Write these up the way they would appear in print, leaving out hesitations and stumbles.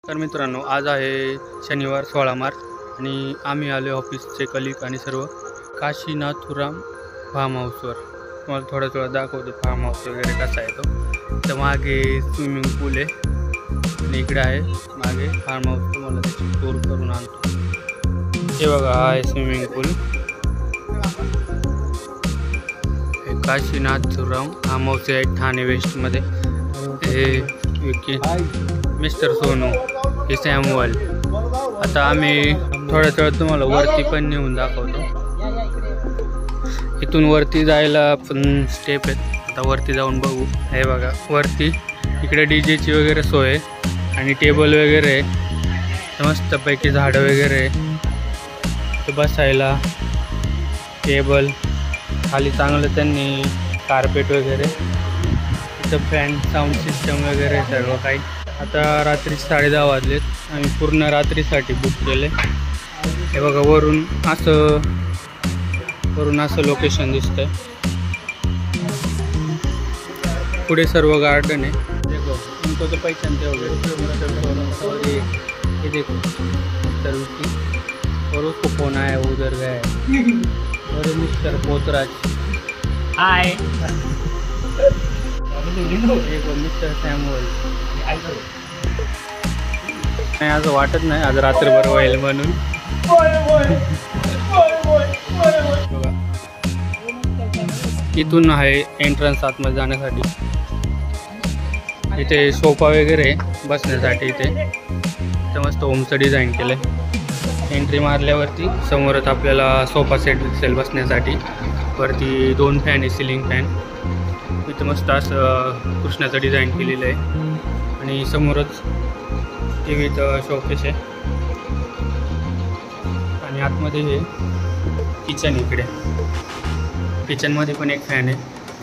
तर मित्रांनो, आज आहे शनिवार 16 मार्च आणि आम्ही आलो ऑफिसचे कलिक आणि सर्व काशीनाथुराम फार्म हाऊसवर. तुम्हाला थोडं दाखवतो फार्म हाऊस वगैरे कसा आहे तो. तर मागे स्विमिंग पूल आहे आणि इकडे आहे मागे फार्म हाऊस. तुम्हाला त्याची टूर करून आणतो. हे बघा, हा आहे स्विमिंग पूल. हे काशीनाथुराम फार्म हाऊस आहे ठाणे वेस्टमध्ये. हे मिस्टर सोनू, हे सॅम्युअल. आता आम्ही थोडं तुम्हाला वरती पण नेऊन दाखवतो. इथून वरती जायला पण स्टेप आहेत. आता वरती जाऊन बघू. हे बघा वरती इकडे डीजेची वगैरे सोय आहे आणि टेबल वगैरे आहे. मस्तपैकी झाडं वगैरे आहे बसायला. टेबल खाली चांगलं त्यांनी कार्पेट वगैरे, इथं फॅन, साऊंड सिस्टम वगैरे सर्व काही. आता रात्री 10:30 वाजलेत. आम्ही पूर्ण रात्रीसाठी बुक केले. हे बघा वरून असं लोकेशन दिसतंय. पुढे सर्व गार्डन आहे. देखो इनको तो पहचानते होंगे. ये देखो सर्विस और उसको फोन आया, उधर गया है. और mister Potraj, hi. Mister Samuel. नाही, असं वाटत नाही आज रात्रभर होईल म्हणून. इथून आहे एंट्रन्स आतमध्ये जाण्यासाठी. इथे सोफा वगैरे बसण्यासाठी. इथे मस्त होमचं डिझाईन केलं आहे. एंट्री मारल्यावरती समोरच आपल्याला सोफा सेट दिसेल बसण्यासाठी. वरती 2 फॅन आहे, सिलिंग फॅन. इथं मस्त असं कृष्णाचं डिझाईन केलेलं आहे आणि समोरच टीव्हीचं शोकेस आहे. आणि आतमध्ये हे किचन. इकडे किचनमध्ये पण एक फॅन आहे.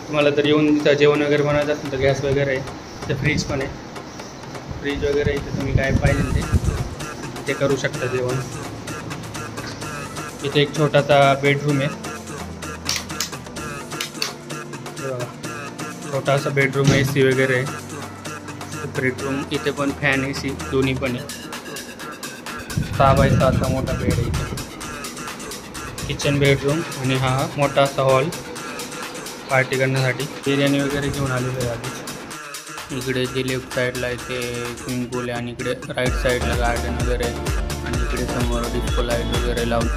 तुम्हाला जर येऊन तिथं जेवण वगैरे बनवायचं असेल तर गॅस वगैरे आहे. तिथं फ्रीज पण आहे. फ्रीज वगैरे इथं तुम्ही काय पाहिजे ते करू शकता जेवण. इथे एक छोटासा बेडरूम आहे. छोटासा बेडरूम आहे, AC वगैरे आहे. बेडरूम इथे पण फॅन, AC दोन्ही पण आहे. 6x6चा मोठा बेड आहे इथे. किचन, बेडरूम आणि हा मोठा असा हॉल पार्टी करण्यासाठी. बिर्याणी वगैरे घेऊन आलेलो आहे आधी. इकडे जे लेफ्ट साईडला आहे ते स्विमिंग पूल आहे आणि इकडे राईट साईडला गार्डन वगैरे आहे. आणि इकडे समोर डिस्को लाईट वगैरे लावून.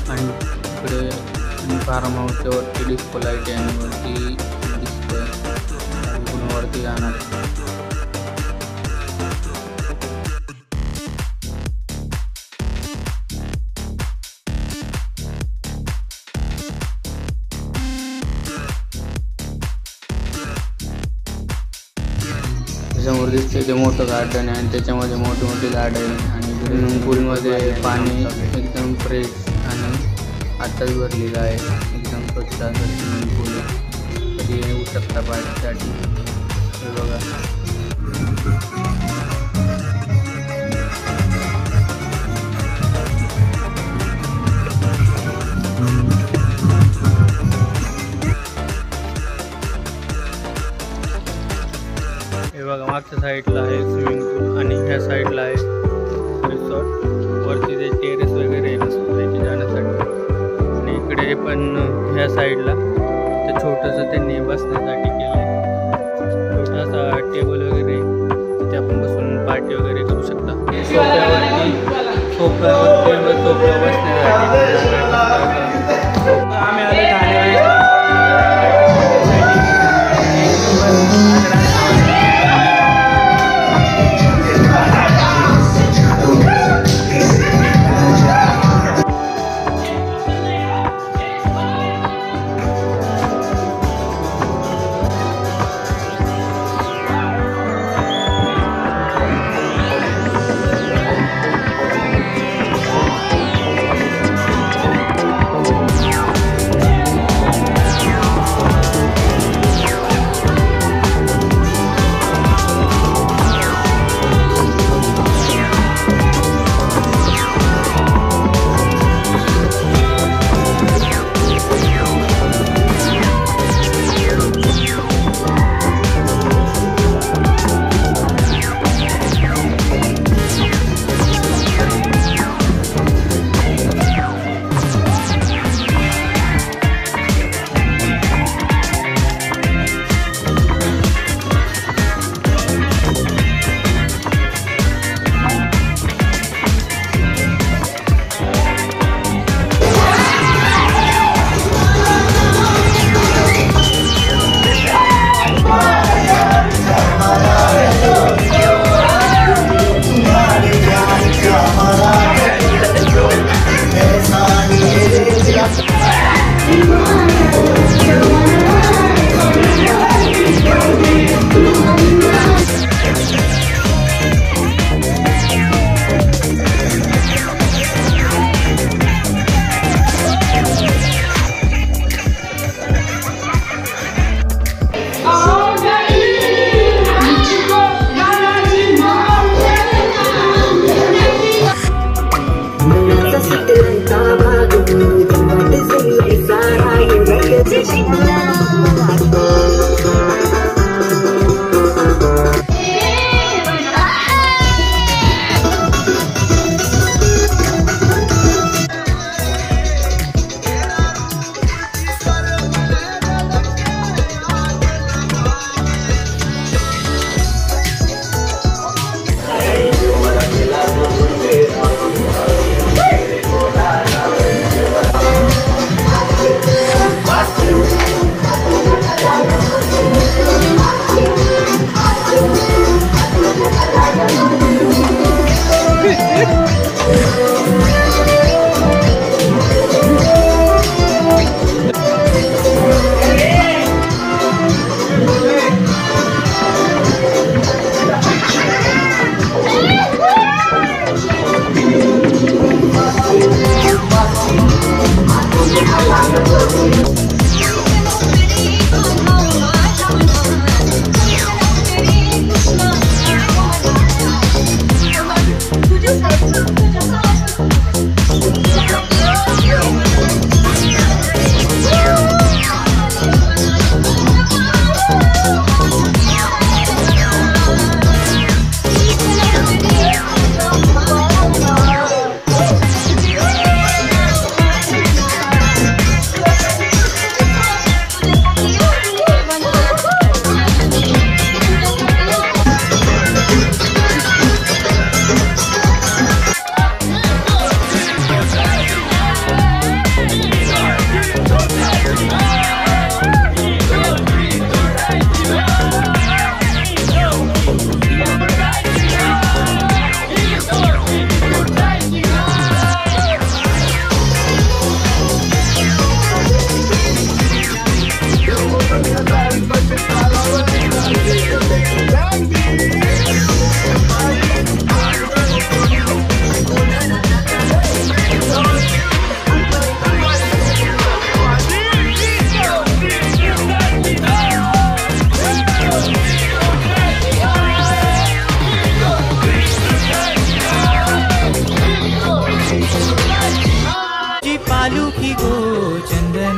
आणि इकडे फार्म हाऊसच्या वरती डिस्को लाईट आहे आणि वरती डिस्को आहे. वरती जाणार आहे. समोर दिसते ते मोठं गार्डन आहे आणि त्याच्यामध्ये मोठे झाडं आहे. आणि स्विमिंग पूलमध्ये पाणी एकदम फ्रेश आणि आताच भरलेलं आहे. एकदम स्वच्छ असं स्विमिंग पूल आहे. कधी येऊ शकता पार्टीसाठी. हे बघा, मागच्या साईडला आहे स्विमिंग पूल आणि ह्या साईडला आहे रिसॉर्ट. वरती ते टेरेस वगैरे आहे मस्त जाण्यासाठी. आणि इकडे पण ह्या साईडला ते छोटंसं त्यांनी बसण्यासाठी केलं आहे. छोटासा टेबल वगैरे तिथे आपण बसून पार्टी वगैरे करू शकता. सोफ्यावर बसण्यासाठी. आम्ही आलो ठाणे.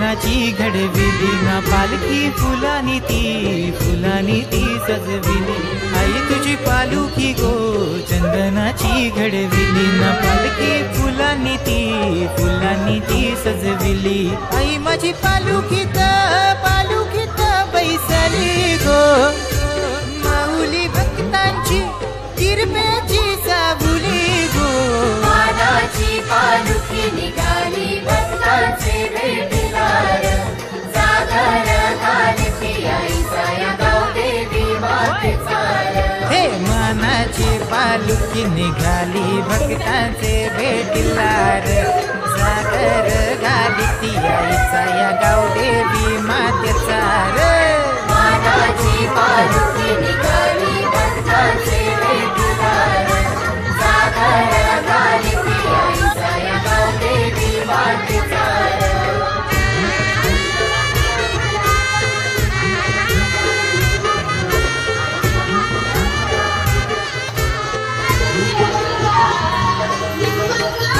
मानाची घडविली ना पालखी फुलानी ती सजविली आई तुझी पालुखी गो चंदनाची घडविली ना पालखी फुलानी ती सजविली आई माझी पालुखीत बैसली गो माऊली भक्तांची किरपेची सावली गो मानाची पालखी निघाली भक्तांचे भेटीदार सागर घालती आईचा या गावदेवी मातेचा हे मानाची पालखी निघाली भक्तांचे भेटीदार सागर घालती आईचा या गावदेवी मातेचा मानाची पालखी निघाली भक्तांचे भेटीदार सागर घालती आईचा या गावदेवी मातेचा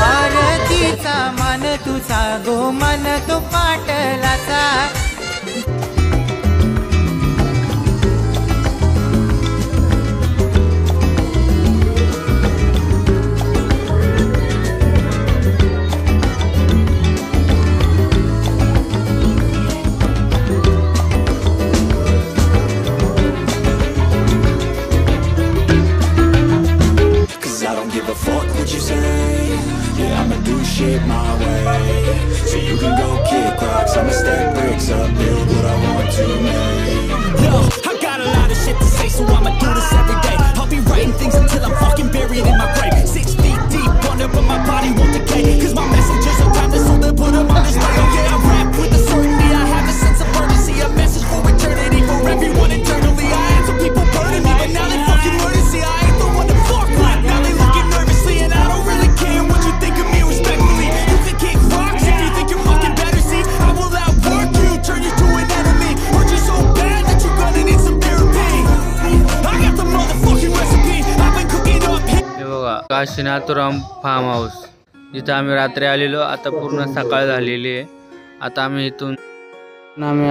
आरतीचा मान तुझा गो मन तो पाटलाचा shit my way, so you can go kick rocks. I'ma stack bricks up, build what I want to make. Yo, I got a lot of shit to say, so I'ma do this every day. I'll be writing things until I'm fucking buried in my grave. 6 feet deep under, but my body won't decay. Cause my messages are timeless, so they'll put them on display. Oh yeah, I rap with a certainty, I have a sense of urgency. A message for eternity, for everyone internally. I had some people burning me, but now they fucking learn to see I ain't the one to fuck with. Now they looking nervously, and I don't really care what you think of me. Respectfully, you can kick rocks if you think you're fucking better. See, I will outwork you, turn you to an enemy. Hurt you so bad that you're gonna need some therapy. I got the motherfucking recipe. I've been cooking up. हे बघा काशीनाथराम form house जिथं आम्ही रात्री आलेलो. आता पूर्ण सकाळ झालेली आहे. आता आम्ही इथून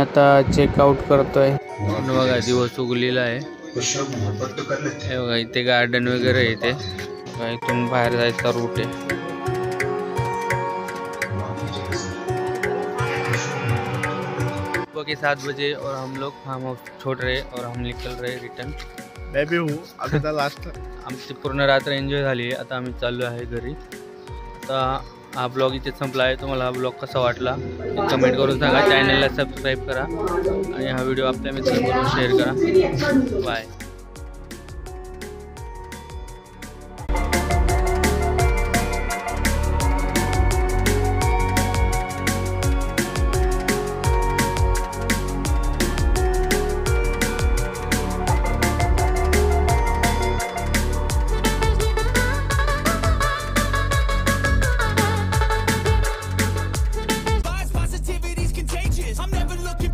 आता चेकआउट करतोय. बघा दिवस उगलेला आहे. हे बघा इथे गार्डन वगैरे आहे. इथे इथून बाहेर जायचा रूट आहे. सुबह के 7 बजे और हम लोग फार्म हाउस छोड़ रहे और हम निकल रहे रिटर्न. मैं भी हूँ अभी तक लास्ट. आमची पूर्ण रात्र एन्जॉय झाली आहे. आता आम्ही चाललो आहे घरी. आता हा ब्लॉग इथे संपला आहे. तुम्हाला हा ब्लॉग कसा वाटला कमेंट करून सांगा. चॅनलला सबस्क्राईब करा आणि हा व्हिडिओ आपल्या मित्रांबरोबर शेअर करा. बाय. I'm never looking